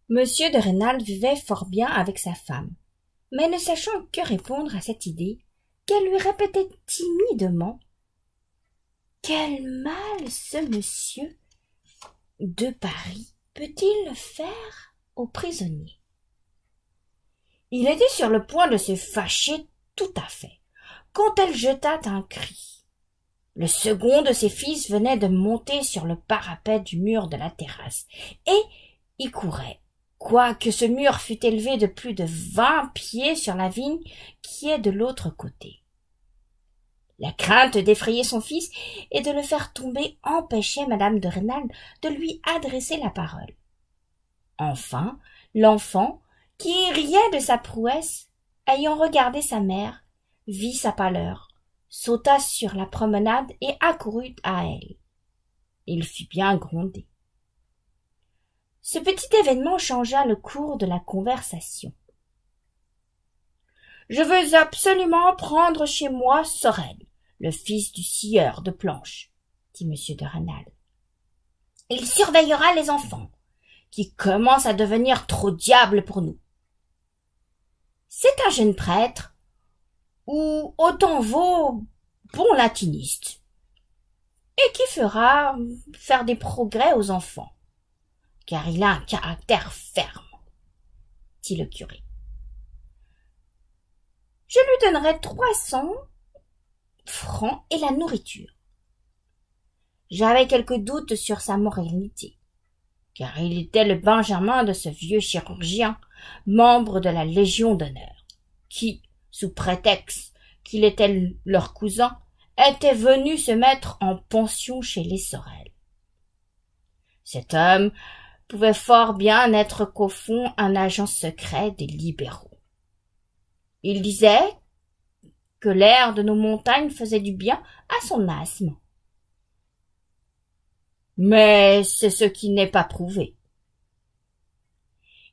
Monsieur de Rênal vivait fort bien avec sa femme, mais ne sachant que répondre à cette idée, qu'elle lui répétait timidement « Quel mal ce monsieur de Paris peut-il faire aux prisonniers ?» Il était sur le point de se fâcher tout à fait, quand elle jeta un cri. Le second de ses fils venait de monter sur le parapet du mur de la terrasse, et y courait, quoique ce mur fût élevé de plus de 20 pieds sur la vigne qui est de l'autre côté. La crainte d'effrayer son fils et de le faire tomber empêchait madame de Rênal de lui adresser la parole. Enfin, l'enfant, qui riait de sa prouesse, ayant regardé sa mère, vit sa pâleur, sauta sur la promenade et accourut à elle. Il fut bien grondé. Ce petit événement changea le cours de la conversation. « Je veux absolument prendre chez moi Sorel, le fils du scieur de planches, » dit monsieur de Rênal. « Il surveillera les enfants, qui commencent à devenir trop diables pour nous. C'est un jeune prêtre, ou autant vaut bon latiniste, et qui fera faire des progrès aux enfants, car il a un caractère ferme, » dit le curé. « Je lui donnerai 300 francs et la nourriture. » J'avais quelques doutes sur sa moralité, car il était le benjamin de ce vieux chirurgien, membre de la Légion d'honneur, qui, sous prétexte qu'il était leur cousin, était venu se mettre en pension chez les Sorel. Cet homme pouvait fort bien n'être qu'au fond un agent secret des libéraux. Il disait que l'air de nos montagnes faisait du bien à son asthme. Mais c'est ce qui n'est pas prouvé.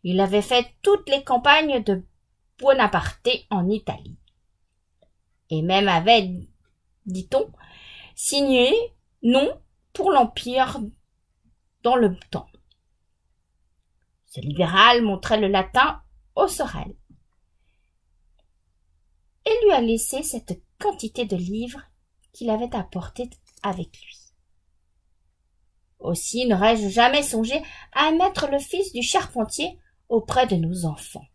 Il avait fait toutes les campagnes de Buonaparte en Italie, et même avait, dit-on, signé nom pour l'Empire dans le temps. Ce libéral montrait le latin au Sorel et lui a laissé cette quantité de livres qu'il avait apportés avec lui. Aussi n'aurais-je jamais songé à mettre le fils du charpentier auprès de nos enfants.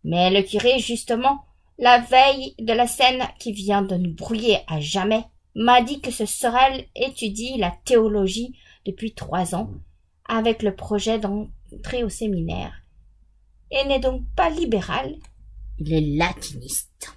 Mais le curé, justement, la veille de la scène qui vient de nous brouiller à jamais, m'a dit que ce Sorel étudie la théologie depuis 3 ans, avec le projet d'entrer au séminaire, et n'est donc pas libéral, il est latiniste.